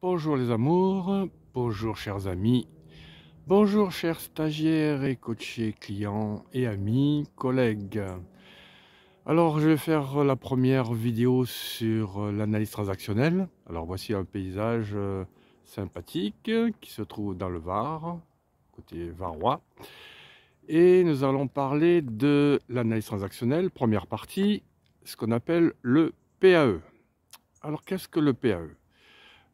Bonjour les amours, bonjour chers amis, bonjour chers stagiaires et coachés, clients et amis, collègues. Alors je vais faire la première vidéo sur l'analyse transactionnelle. Alors voici un paysage sympathique qui se trouve dans le Var, côté varois. Et nous allons parler de l'analyse transactionnelle, première partie, ce qu'on appelle le PAE. Alors qu'est-ce que le PAE?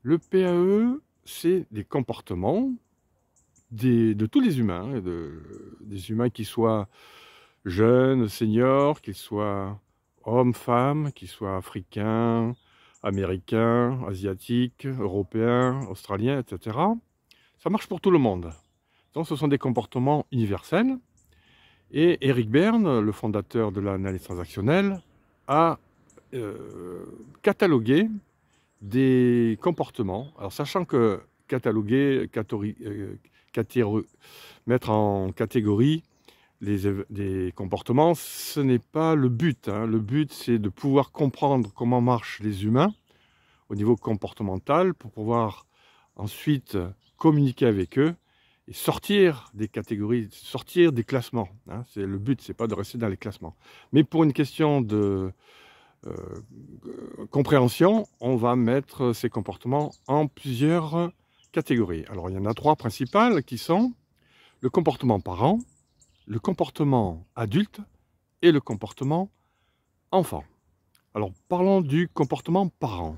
Le PAE, c'est des comportements de tous les humains, des humains qui soient jeunes, seniors, qu'ils soient hommes, femmes, qu'ils soient africains, américains, asiatiques, européens, australiens, etc. Ça marche pour tout le monde. Donc ce sont des comportements universels. Et Eric Berne, le fondateur de l'analyse transactionnelle, a catalogué des comportements. Alors sachant que cataloguer, mettre en catégorie des comportements, ce n'est pas le but. Le but, c'est de pouvoir comprendre comment marchent les humains au niveau comportemental pour pouvoir ensuite communiquer avec eux et sortir des catégories, sortir des classements. C'est le but, c'est pas de rester dans les classements. Mais pour une question de compréhension, on va mettre ces comportements en plusieurs catégories. Alors il y en a trois principales qui sont le comportement parent, le comportement adulte et le comportement enfant. Alors parlons du comportement parent.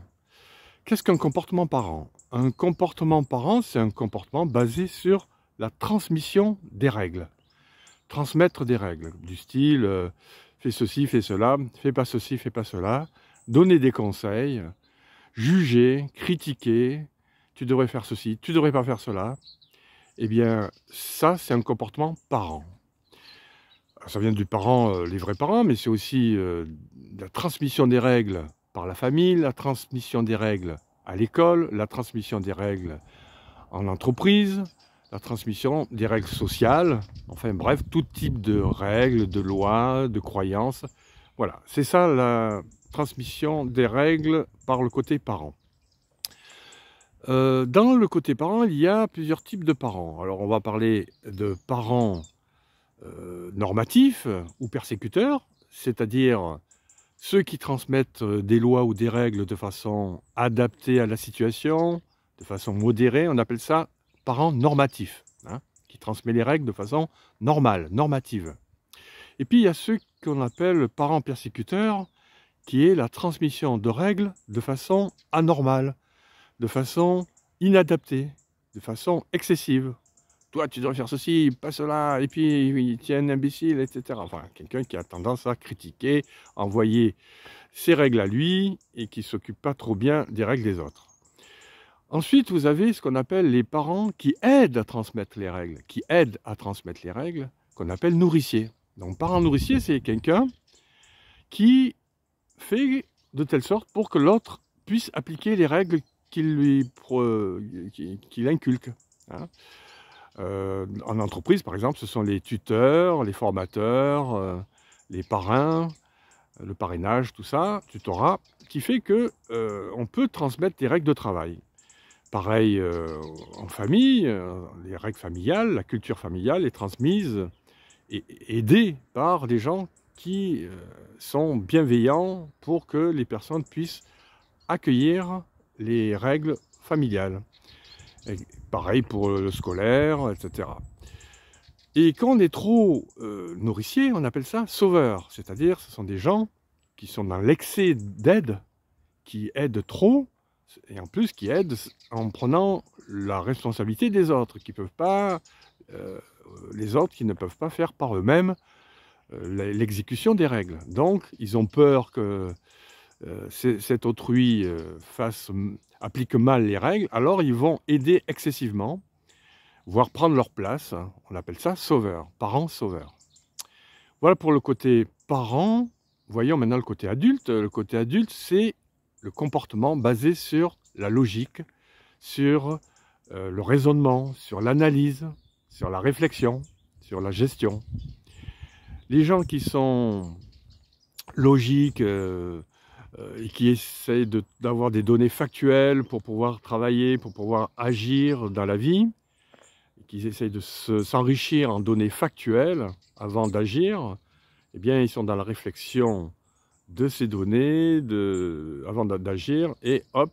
Qu'est-ce qu'un comportement parent? Un comportement parent, c'est un comportement basé sur la transmission des règles. Transmettre des règles, du style fais ceci, fais cela, fais pas ceci, fais pas cela, donner des conseils, juger, critiquer, tu devrais faire ceci, tu devrais pas faire cela. Eh bien, ça, c'est un comportement parent. Ça vient du parent, les vrais parents, mais c'est aussi la transmission des règles par la famille, la transmission des règles à l'école, la transmission des règles en entreprise, la transmission des règles sociales, enfin bref, tout type de règles, de lois, de croyances. Voilà, c'est ça la transmission des règles par le côté parent. Dans le côté parent, il y a plusieurs types de parents. Alors on va parler de parents normatifs ou persécuteurs, c'est-à-dire ceux qui transmettent des lois ou des règles de façon adaptée à la situation, de façon modérée, on appelle ça parents normatifs, qui transmet les règles de façon normale, normative. Et puis il y a ceux qu'on appelle parents persécuteurs, qui est la transmission de règles de façon anormale, de façon inadaptée, de façon excessive. Toi, tu dois faire ceci, pas cela, et puis tu es un imbécile, etc. Enfin, quelqu'un qui a tendance à critiquer, envoyer ses règles à lui, et qui ne s'occupe pas trop bien des règles des autres. Ensuite, vous avez ce qu'on appelle les parents qui aident à transmettre les règles, qu'on appelle nourriciers. Donc, parent nourricier, c'est quelqu'un qui fait de telle sorte pour que l'autre puisse appliquer les règles qu'il inculque. En entreprise, par exemple, ce sont les tuteurs, les formateurs, les parrains, le parrainage, tout ça, tutorat, qui fait que on peut transmettre des règles de travail. Pareil en famille, les règles familiales, la culture familiale est transmise et aidée par des gens qui sont bienveillants pour que les personnes puissent accueillir les règles familiales. Et pareil pour le scolaire, etc. Et quand on est trop nourricier, on appelle ça sauveur. C'est-à-dire, ce sont des gens qui sont dans l'excès d'aide, qui aident trop, et en plus qui aident en prenant la responsabilité des autres, les autres qui ne peuvent pas faire par eux-mêmes l'exécution des règles. Donc, ils ont peur que cet autrui applique mal les règles, alors ils vont aider excessivement, voire prendre leur place. On appelle ça sauveur, parent sauveur. Voilà pour le côté parent. Voyons maintenant le côté adulte. Le côté adulte, c'est le comportement basé sur la logique, sur le raisonnement, sur l'analyse, sur la réflexion, sur la gestion. Les gens qui sont logiques, et qui essayent d'avoir des données factuelles pour pouvoir travailler, pour pouvoir agir dans la vie, qui essayent de s'enrichir en données factuelles avant d'agir, eh bien, ils sont dans la réflexion de ces données avant d'agir, et hop,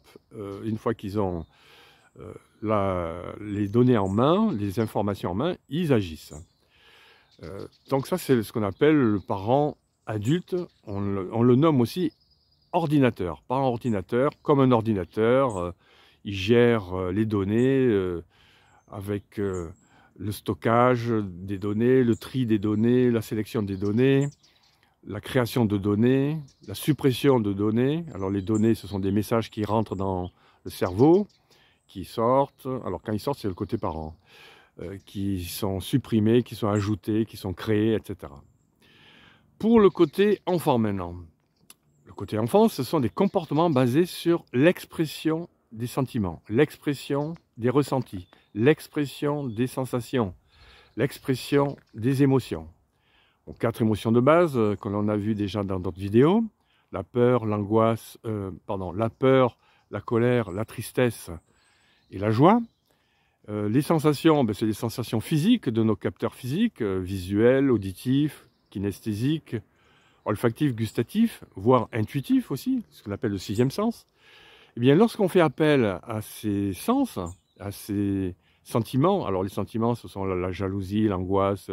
une fois qu'ils ont les données en main, les informations en main, ils agissent. Donc ça, c'est ce qu'on appelle le parent adulte. On le nomme aussi ordinateur. Parent ordinateur, comme un ordinateur, il gère les données avec le stockage des données, le tri des données, la sélection des données, la création de données, la suppression de données. Alors les données, ce sont des messages qui rentrent dans le cerveau, qui sortent. Alors quand ils sortent, c'est le côté parent. Qui sont supprimés, qui sont ajoutés, qui sont créés, etc. Pour le côté enfant maintenant. Le côté enfant, ce sont des comportements basés sur l'expression des sentiments, l'expression des ressentis, l'expression des sensations, l'expression des émotions. Donc, 4 émotions de base que l'on a vues déjà dans d'autres vidéos. La peur, l'angoisse, la peur, la colère, la tristesse et la joie. Les sensations, c'est les sensations physiques de nos capteurs physiques, visuels, auditifs, kinesthésiques, olfactifs, gustatifs, voire intuitifs aussi, ce qu'on appelle le 6e sens. Eh bien, lorsqu'on fait appel à ces sens, à ces sentiments, alors les sentiments, ce sont la jalousie, l'angoisse,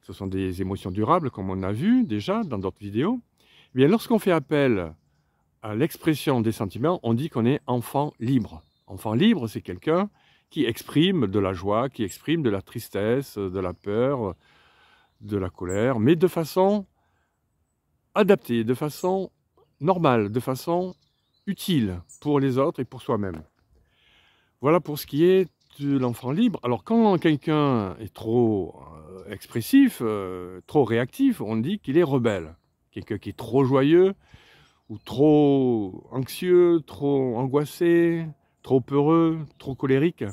ce sont des émotions durables, comme on a vu déjà dans d'autres vidéos. Eh bien, lorsqu'on fait appel à l'expression des sentiments, on dit qu'on est enfant libre. Enfant libre, c'est quelqu'un qui exprime de la joie, qui exprime de la tristesse, de la peur, de la colère, mais de façon adaptée, de façon normale, de façon utile pour les autres et pour soi-même. Voilà pour ce qui est de l'enfant libre. Alors quand quelqu'un est trop expressif, trop réactif, on dit qu'il est rebelle. Quelqu'un qui est trop joyeux ou trop anxieux, trop angoissé, trop peureux, trop colérique,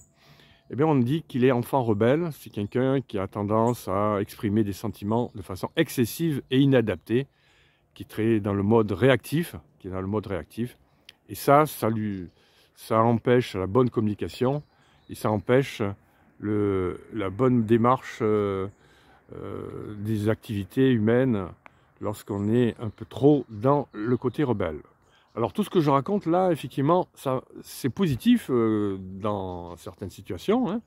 eh bien on dit qu'il est enfant rebelle. C'est quelqu'un qui a tendance à exprimer des sentiments de façon excessive et inadaptée, qui est dans le mode réactif, Et ça empêche la bonne communication et ça empêche la bonne démarche des activités humaines lorsqu'on est un peu trop dans le côté rebelle. Alors tout ce que je raconte là, effectivement, c'est positif dans certaines situations, hein,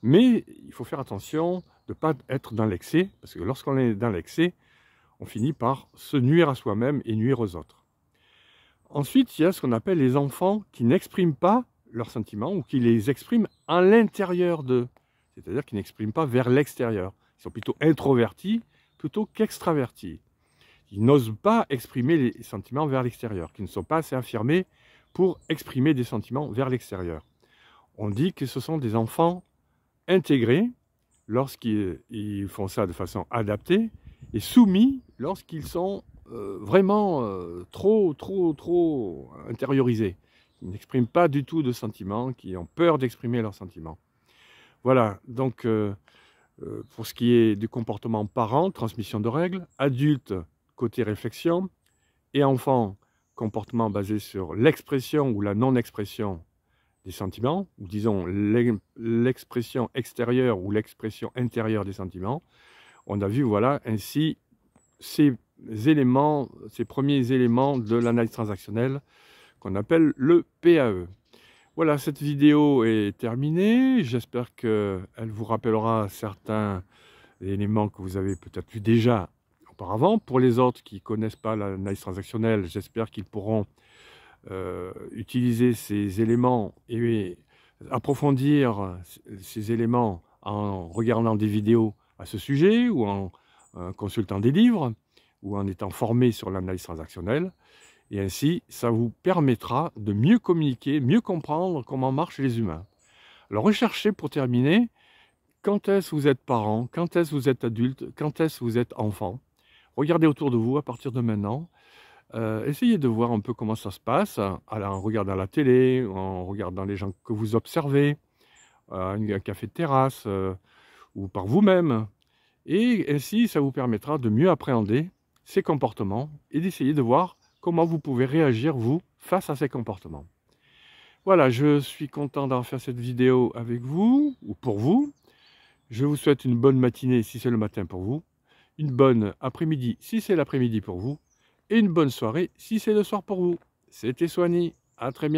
mais il faut faire attention de ne pas être dans l'excès, parce que lorsqu'on est dans l'excès, on finit par se nuire à soi-même et nuire aux autres. Ensuite, il y a ce qu'on appelle les enfants qui n'expriment pas leurs sentiments ou qui les expriment à l'intérieur d'eux, c'est-à-dire qu'ils n'expriment pas vers l'extérieur. Ils sont plutôt introvertis plutôt qu'extravertis. Ils n'osent pas exprimer les sentiments vers l'extérieur, qui ne sont pas assez affirmés pour exprimer des sentiments vers l'extérieur. On dit que ce sont des enfants intégrés lorsqu'ils font ça de façon adaptée et soumis lorsqu'ils sont vraiment trop intériorisés. Ils n'expriment pas du tout de sentiments, qui ont peur d'exprimer leurs sentiments. Voilà, donc pour ce qui est du comportement parent, transmission de règles, adulte, côté réflexion, et enfant, comportement basé sur l'expression ou la non-expression des sentiments, ou disons l'expression extérieure ou l'expression intérieure des sentiments. On a vu, voilà, ainsi ces premiers éléments de l'analyse transactionnelle qu'on appelle le PAE. Voilà, cette vidéo est terminée. J'espère qu'elle vous rappellera certains éléments que vous avez peut-être vu déjà auparavant. Pour les autres qui ne connaissent pas l'analyse transactionnelle, j'espère qu'ils pourront utiliser ces éléments et approfondir ces éléments en regardant des vidéos à ce sujet ou en consultant des livres ou en étant formé sur l'analyse transactionnelle. Et ainsi, ça vous permettra de mieux communiquer, mieux comprendre comment marchent les humains. Alors recherchez pour terminer, quand est-ce que vous êtes parent, quand est-ce que vous êtes adulte, quand est-ce que vous êtes enfant. Regardez autour de vous à partir de maintenant. Essayez de voir un peu comment ça se passe en regardant la télé, en regardant les gens que vous observez, un café de terrasse ou par vous-même. Et ainsi, ça vous permettra de mieux appréhender ces comportements et d'essayer de voir comment vous pouvez réagir, vous, face à ces comportements. Voilà, je suis content d'avoir fait cette vidéo avec vous, ou pour vous. Je vous souhaite une bonne matinée si c'est le matin pour vous, une bonne après-midi si c'est l'après-midi pour vous, et une bonne soirée si c'est le soir pour vous. C'était Soigny, à très bientôt.